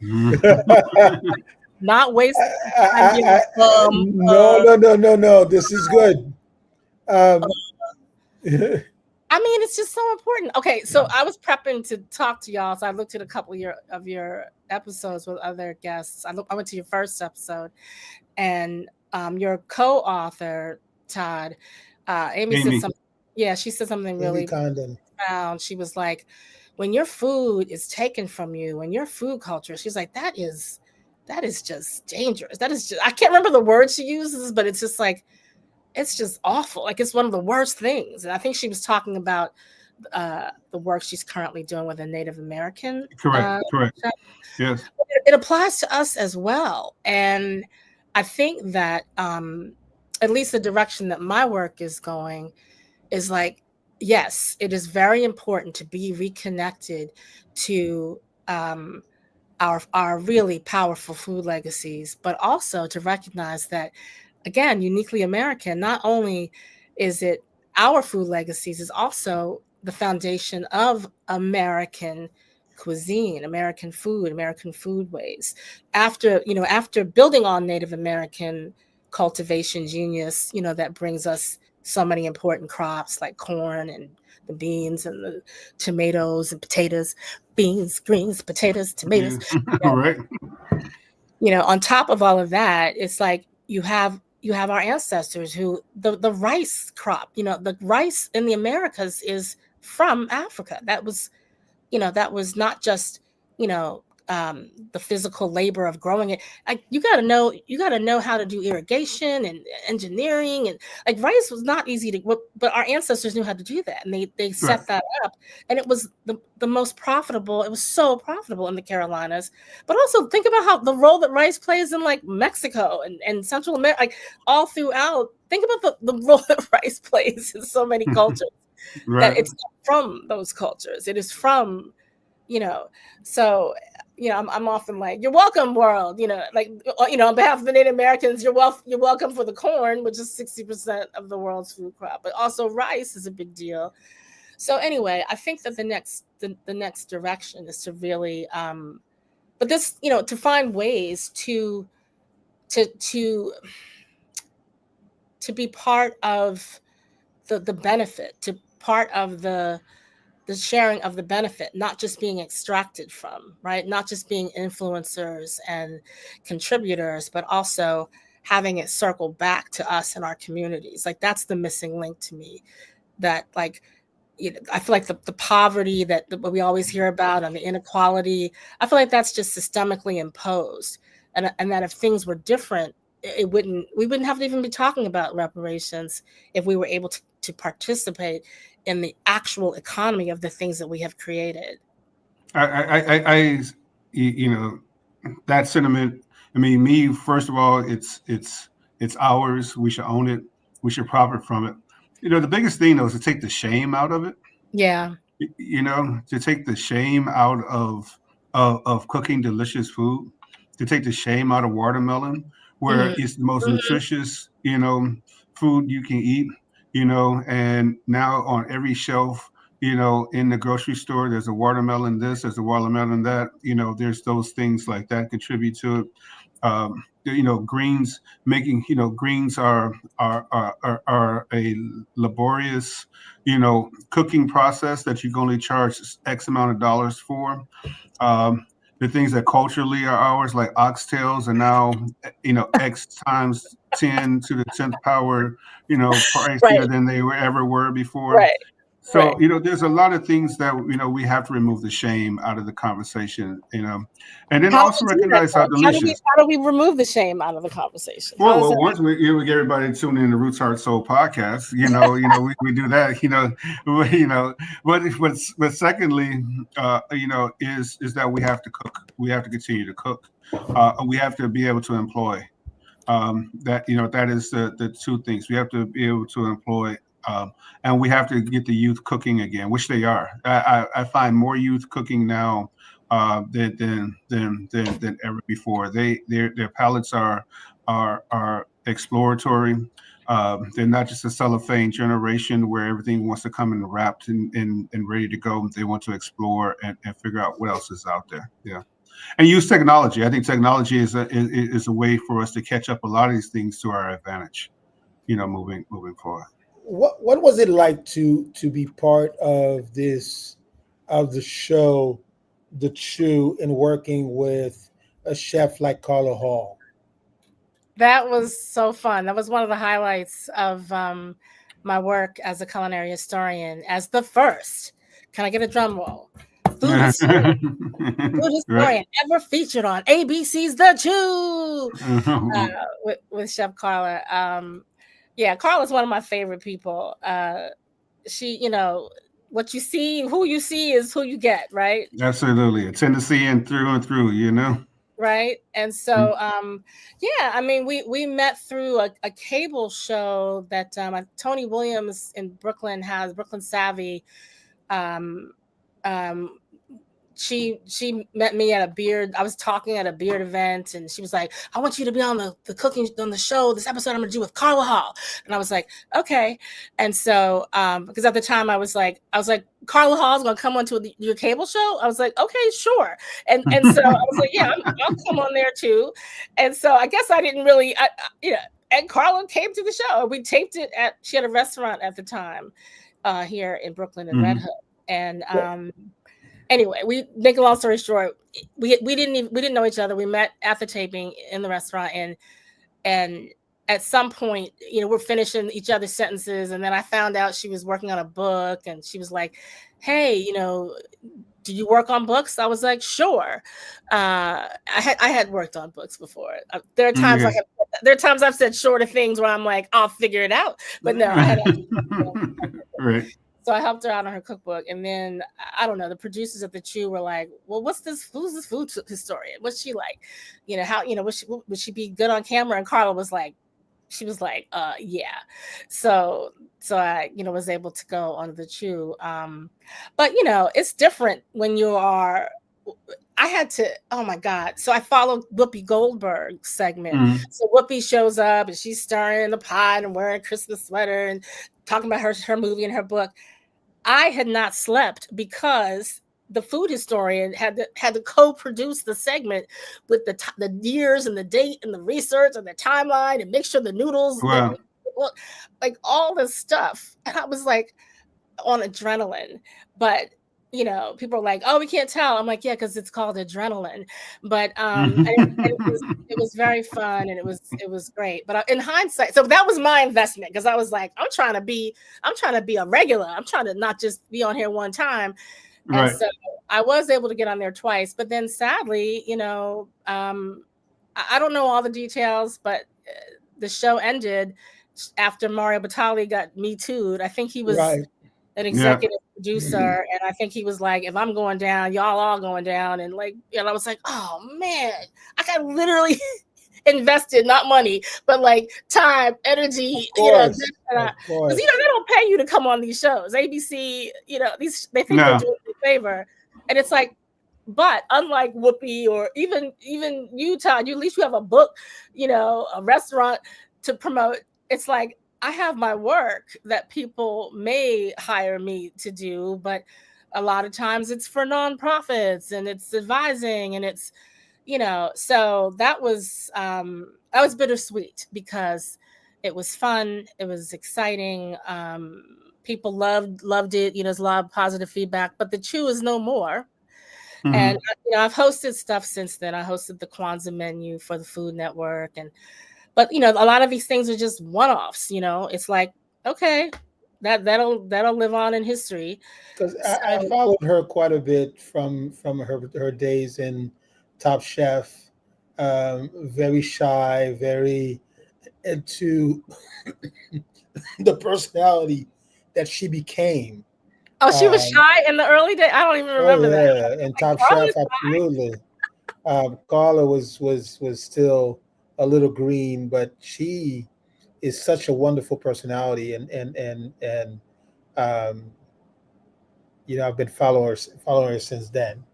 Not waste time. No. This is good. I mean, it's just so important. Okay, so I was prepping to talk to y'all, so I looked at a couple of your episodes with other guests. I went to your first episode, and your co-author, Todd, Amy said something. Yeah, she said something really profound. She was like, when your food is taken from you, when your food culture, she's like, that is just dangerous. That is just, I can't remember the word she uses, but it's just like, it's just awful. Like, it's one of the worst things. And I think she was talking about the work she's currently doing with a Native American. Correct. Chef. Yes. It applies to us as well. And I think that at least the direction that my work is going is like, yes, it is very important to be reconnected to our really powerful food legacies, but also to recognize that, again, uniquely American, not only is it our food legacies, is also the foundation of American cuisine, American foodways. After building on Native American cultivation genius, that brings us so many important crops like corn and the beans and the tomatoes and potatoes, beans, greens, potatoes, tomatoes. Right. On top of all of that, it's like you have our ancestors who the rice crop, the rice in the Americas is from Africa. That was not just, the physical labor of growing it. Like you got to know how to do irrigation and engineering, and like rice was not easy but our ancestors knew how to do that, and they set Right. that up, and it was the most profitable. It was so profitable in the Carolinas, but also think about how the role that rice plays in like Mexico and Central America, like all throughout. Think about the role that rice plays in so many cultures. Right. That it's not from those cultures. It is from, so, I'm often like, you're welcome, world, on behalf of the Native Americans, you're welcome for the corn, which is 60% of the world's food crop, but also rice is a big deal. So anyway, I think that the next direction is to really, but this, to find ways to be part of the benefit, to part of the sharing of the benefit, not just being extracted from, right? Not just being influencers and contributors, but also having it circle back to us and our communities. Like that's the missing link to me. That like, I feel like the poverty that we always hear about and the inequality, I feel like that's just systemically imposed. And that if things were different, we wouldn't have to even be talking about reparations if we were able to participate in the actual economy of the things that we have created. I that sentiment. I mean, me first of all, it's ours. We should own it. We should profit from it. The biggest thing though is to take the shame out of it. Yeah. To take the shame out of cooking delicious food, to take the shame out of watermelon, where Mm-hmm. it's the most nutritious, food you can eat, and now on every shelf, in the grocery store, there's a watermelon this, there's a watermelon that, there's those things like that contribute to it. Greens greens are a laborious, cooking process that you can only charge X amount of dollars for. The things that culturally are ours, like oxtails, are now, X times 10 to the 10th power, pricier than they ever were before. Right. So, there's a lot of things that, we have to remove the shame out of the conversation, and then also recognize how delicious. How do we remove the shame out of the conversation? Well, once we get everybody to tune in the Roots Heart Soul podcast, we do that, but secondly, is that we have to cook. We have to continue to cook. We have to be able to employ. That is the two things. We have to be able to employ. And we have to get the youth cooking again, which they are. I find more youth cooking now than ever before. Their palates are exploratory. They're not just a cellophane generation where everything wants to come in wrapped and ready to go. They want to explore and figure out what else is out there. Yeah. And use technology. I think technology is a way for us to catch up a lot of these things to our advantage, moving forward. What was it like to be part of the show, The Chew, and working with a chef like Carla Hall? That was so fun. That was one of the highlights of my work as a culinary historian, as the first. Can I get a drum roll? Food historian ever featured on ABC's The Chew with Chef Carla. Yeah, Carla's one of my favorite people. She, what you see, who you see is who you get, right? Absolutely. A Tennessean through and through, you know? Right. And so yeah, I mean, we met through a cable show that Tony Williams in Brooklyn has, Brooklyn Savvy. um um she met me at a beard. I was talking at a beard event, and she was like, "I want you to be on the cooking on the show. This episode I'm gonna do with Carla Hall." And I was like, "Okay." And so because at the time I was like, Carla Hall's gonna come onto your cable show. I was like, "Okay, sure." And so I was like, "Yeah, I'll come on there too." And so I guess I didn't really, And Carla came to the show. We taped it she had a restaurant at the time here in Brooklyn in Red Hook, and anyway, we make a long story short, we didn't know each other. We met at the taping in the restaurant, and at some point, we're finishing each other's sentences, and then I found out she was working on a book, and she was like, "Hey, do you work on books?" I was like, "Sure." I had worked on books before. There are times I've said sure to things where I'm like, "I'll figure it out," but no, I had. Right. So I helped her out on her cookbook, and then I don't know. The producers at the Chew were like, "Well, who's this food historian? What's she like? How would she be good on camera?" And Carla was like, yeah. So I was able to go on the Chew. But it's different when you are. I had to, oh my God. So I followed Whoopi Goldberg's segment. So Whoopi shows up and she's stirring in the pot and wearing a Christmas sweater and talking about her movie and her book. I had not slept because the food historian had to co-produce the segment with the years and the date and the research and the timeline and make sure the noodles, like all this stuff. And I was like on adrenaline, but people are like, "Oh, we can't tell." I'm like, "Yeah, because it's called adrenaline." But it was very fun, and it was great. But in hindsight, so that was my investment, because I was like, I'm trying to be a regular. I'm trying to not just be on here one time. Right. And so I was able to get on there twice. But then sadly, I don't know all the details, but the show ended after Mario Batali got Me Too'd. I think he was an executive producer, and I think he was like, "If I'm going down, y'all all going down." And I was like, "Oh man, I got literally invested, not money, but like time, energy, because they don't pay you to come on these shows. ABC, they think they're doing you a favor, and it's like." But unlike Whoopi or even you, Todd, at least you have a book, a restaurant to promote. It's like, I have my work that people may hire me to do, but a lot of times it's for nonprofits and it's advising, and it's, so that was bittersweet, because it was fun. It was exciting. People loved it. There's a lot of positive feedback, but the Chew is no more. And I've hosted stuff since then. I hosted the Kwanzaa menu for the Food Network, but a lot of these things are just one-offs. It's like, okay, that'll live on in history. Because I followed her quite a bit from her days in Top Chef. Very shy, very into the personality that she became. Oh, she was shy in the early days. I don't even remember that. And Top Chef, absolutely. Carla was still a little green, but she is such a wonderful personality, and I've been following her since then.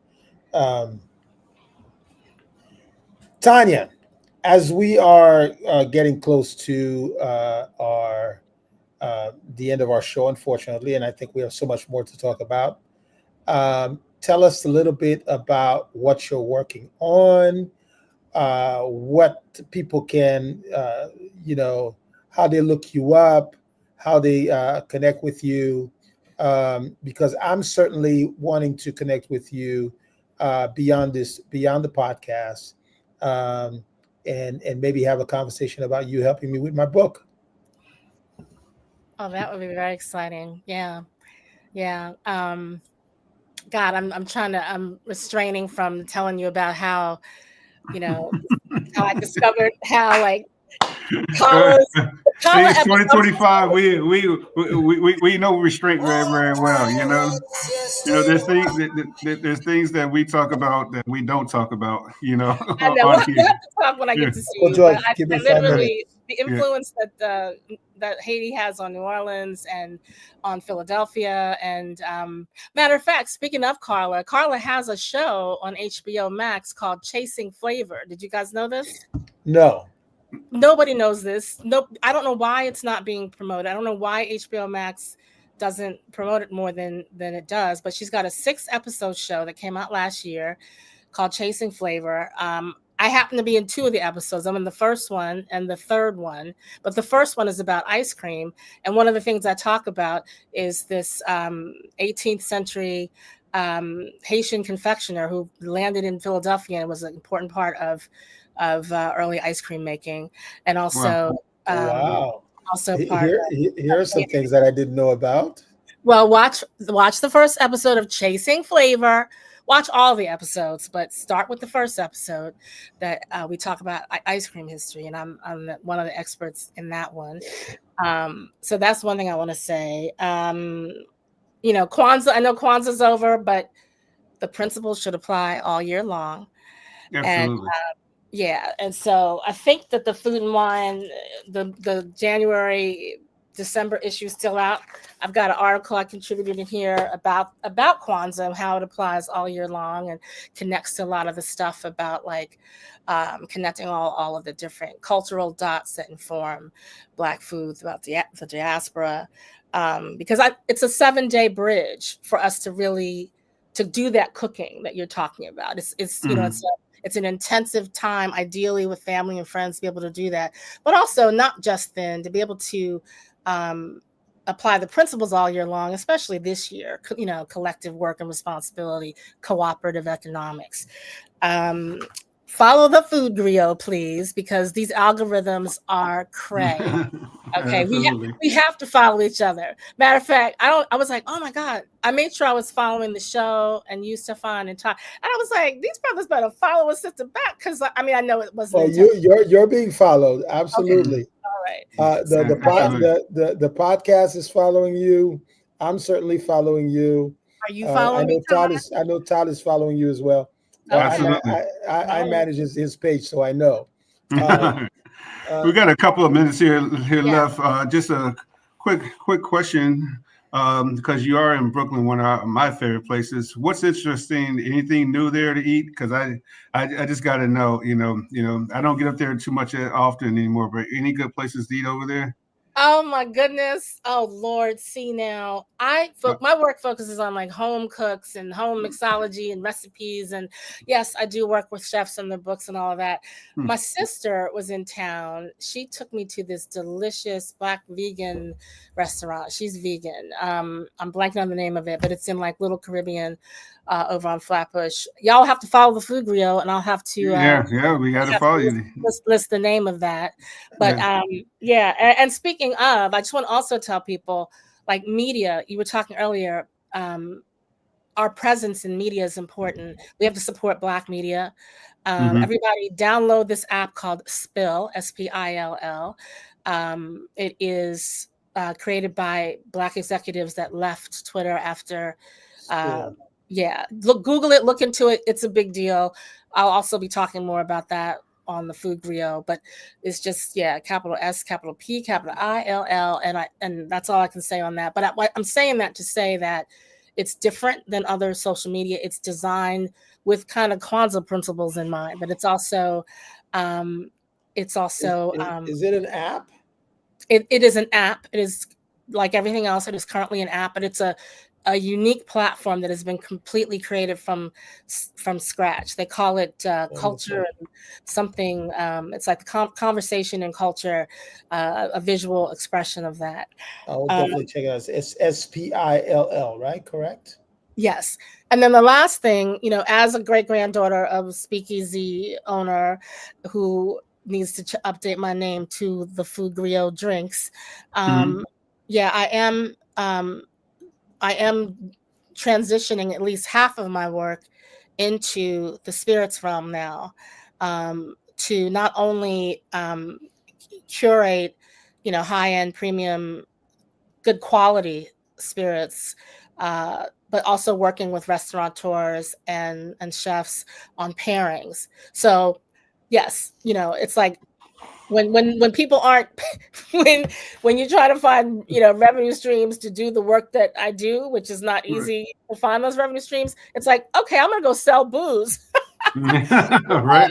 Tanya, as we are getting close to the end of our show, unfortunately, and I think we have so much more to talk about. Tell us a little bit about what you're working on, what people can, how they look you up, how they connect with you, because I'm certainly wanting to connect with you beyond the podcast, and maybe have a conversation about you helping me with my book. Oh, that would be very exciting. Yeah. God, I'm restraining from telling you about how, how I discovered how, like, Carla's Carla It's episodes. 2025. We know restraint very, very well. There's things that we talk about that we don't talk about. I know on we'll here. have to talk when I Yeah. get to see Well, you. But Joyce, give me I 5 minutes. literally the Yeah. influence that Haiti has on New Orleans and on Philadelphia. And matter of fact, speaking of Carla has a show on HBO Max called Chasing Flavor. Did you guys know this? No. Nobody knows this. No, I don't know why it's not being promoted. I don't know why HBO Max doesn't promote it more than it does. But she's got a 6-episode show that came out last year called Chasing Flavor. I happen to be in 2 of the episodes. I'm in the first one and the third one, but the first one is about ice cream. And one of the things I talk about is this 18th century Haitian confectioner who landed in Philadelphia and was an important part of early ice cream making, and also Wow. part Here are some things that I didn't know about. Well, watch the first episode of Chasing Flavor. Watch all the episodes, but start with the first episode that we talk about ice cream history, and I'm one of the experts in that one. So that's one thing I want to say. Kwanzaa. I know Kwanzaa's over, but the principles should apply all year long. Absolutely. And so I think that the Food and Wine, the January December issue is still out. I've got an article I contributed in here about Kwanzaa and how it applies all year long and connects to a lot of the stuff about connecting all of the different cultural dots that inform Black food throughout the diaspora. Because it's a 7-day bridge for us to really to do that cooking that you're talking about. It's an intensive time, ideally with family and friends, to be able to do that, but also not just then, to be able to apply the principles all year long, especially this year, collective work and responsibility, cooperative economics. Follow the food griot, please, because these algorithms are cray. Okay, we have to follow each other. Matter of fact, I was like, oh my God, I made sure I was following the show and you, Stephan and Todd, and I was like, these brothers better follow us sister back, because I know it wasn't. Oh, you're being followed. Absolutely. Okay. All right. The podcast is following you. I'm certainly following you. Are you following me, Todd? I know Todd is following you as well. Absolutely. I manage his page, so I know. We got a couple of minutes here left. Just a quick question, because you are in Brooklyn, one of my favorite places. What's interesting? Anything new there to eat? Because I just got to know. I don't get up there too much often anymore. But any good places to eat over there? Oh my goodness. Oh Lord. See now, my work focuses on home cooks and home mixology and recipes. And yes, I do work with chefs and their books and all of that. My sister was in town. She took me to this delicious Black vegan restaurant. She's vegan. I'm blanking on the name of it, but it's in Little Caribbean over on Flatbush. Y'all have to follow the Food Griot, and I'll have to we got to follow you. List the name of that. But and speaking of, I just want to also tell people, media, you were talking earlier, our presence in media is important. We have to support Black media. Everybody download this app called Spill, Spill. It is created by Black executives that left Twitter after Google it, look into it. It's a big deal. I'll also be talking more about that on the Food Griot, but it's just capital S, capital P, capital ILL, and that's all I can say on that. But I'm saying that to say that it's different than other social media. It's designed with kind of Kwanzaa principles in mind, but it's also is it an app? It is an app. It is like everything else. It is currently an app, but it's a unique platform that has been completely created from scratch. They call it culture and something. It's like conversation and culture, a visual expression of that. I will definitely check it out. It's SPILL, right? Correct? Yes. And then the last thing, as a great granddaughter of a speakeasy owner who needs to update my name to the Food Griot drinks. I am transitioning at least half of my work into the spirits realm now, to not only curate high-end premium, good quality spirits, but also working with restaurateurs and chefs on pairings. So yes, it's like when people aren't when you try to find revenue streams to do the work that I do, which is not easy to find those revenue streams, it's like, okay, I'm gonna go sell booze. Right.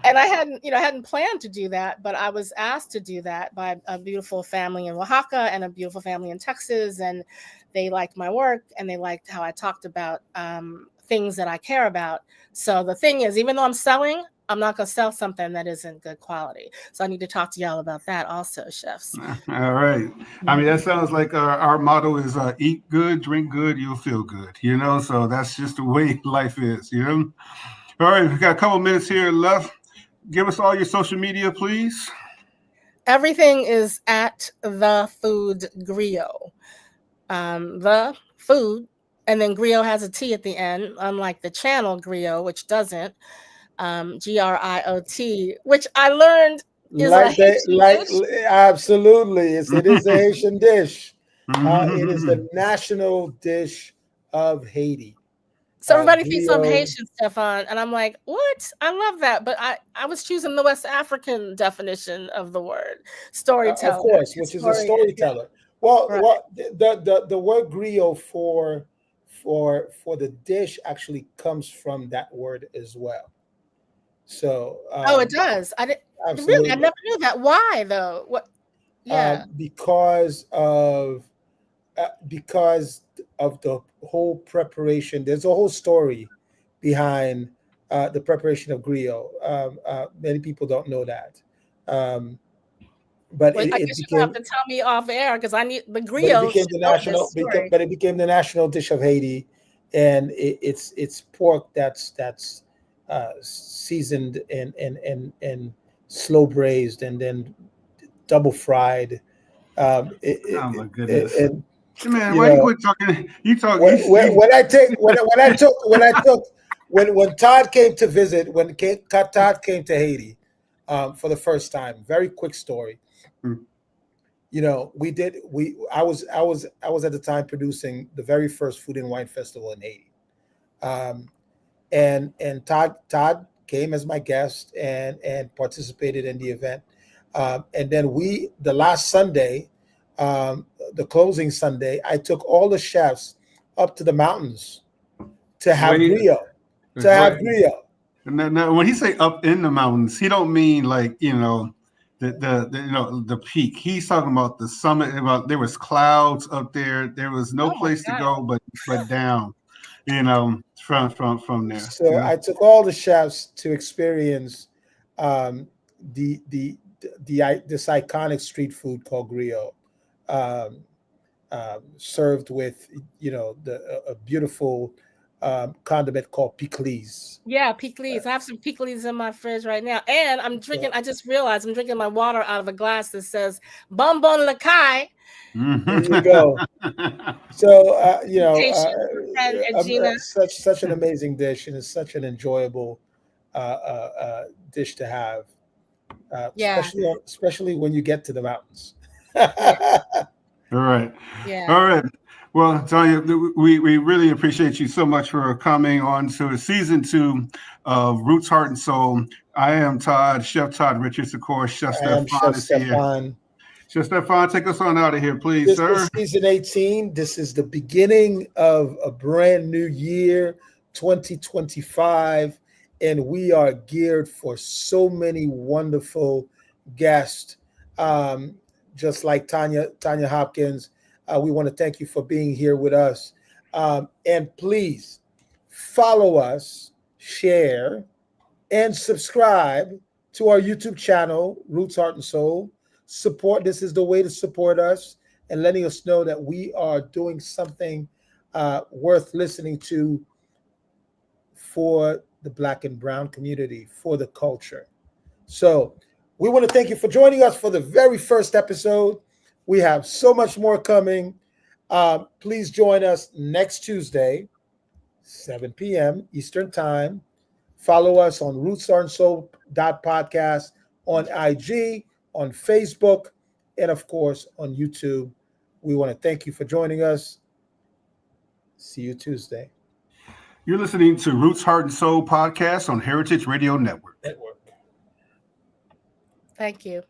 And I hadn't planned to do that, but I was asked to do that by a beautiful family in Oaxaca and a beautiful family in Texas, and they liked my work and they liked how I talked about things that I care about. So the thing is, even though I'm selling, I'm not going to sell something that isn't good quality. So I need to talk to y'all about that also, chefs. All right. I mean, that sounds like our motto is eat good, drink good, you'll feel good, so that's just the way life is, All right, we got a couple minutes here left. Give us all your social media, please. Everything is at The Food Griot. The Food, and then Griot has a T at the end, unlike the channel Griot, which doesn't. Griot, which I learned is absolutely. It is a Haitian dish. It is the national dish of Haiti. So everybody thinks I'm Haitian, Stephan, and I'm like, what? I love that, but I was choosing the West African definition of the word storyteller, of course, which is a storyteller. Well, the word griot for the dish actually comes from that word as well. So it does. I never knew that. Why though? What? Yeah, because of the whole preparation. There's a whole story behind the preparation of griot. Many people don't know that. But I guess you have to tell me off air because I need the griot. It became the national dish of Haiti, and it's pork that's seasoned and slow braised and then double fried. Oh my goodness! Man, why you quit talking? You talk. When Todd came to visit, Todd came to Haiti for the first time. Very quick story. I was at the time producing the very first Food and Wine Festival in Haiti. And Todd came as my guest and participated in the event. And then the last Sunday, the closing Sunday, I took all the chefs up to the mountains to have griot. Now, when he say up in the mountains, he don't mean like the peak. He's talking about the summit. About there was clouds up there. There was no place to go but down. From there. So I took all the chefs to experience this iconic street food called griot, served with a beautiful condiment called pickles. Yeah, pickles. I have some pickles in my fridge right now, and I'm drinking. I just realized I'm drinking my water out of a glass that says "Bonbon Lakai." There you go. So such an amazing dish, and it's such an enjoyable dish to have. Especially when you get to the mountains. All right. Yeah. All right. Well, Tanya, we really appreciate you so much for coming on to season 2 of Roots, Heart, and Soul. I am Todd, Chef Todd Richards, of course. Chef Stephan is here. Chef Stephan, take us on out of here, please, sir. This is season 18. This is the beginning of a brand new year, 2025, and we are geared for so many wonderful guests. Just like Tanya Hopkins, we want to thank you for being here with us. And please follow us, share, and subscribe to our YouTube channel, Roots, Heart, and Soul. Support. This is the way to support us and letting us know that we are doing something worth listening to for the Black and Brown community, for the culture. So we want to thank you for joining us for the very first episode. We have so much more coming. Please join us next Tuesday, 7 p.m. Eastern Time. Follow us on rootsheartandsoul.podcast on IG, on Facebook, and of course on YouTube. We want to thank you for joining us. See you Tuesday. You're listening to Roots, Heart, and Soul podcast on Heritage Radio Network. Thank you.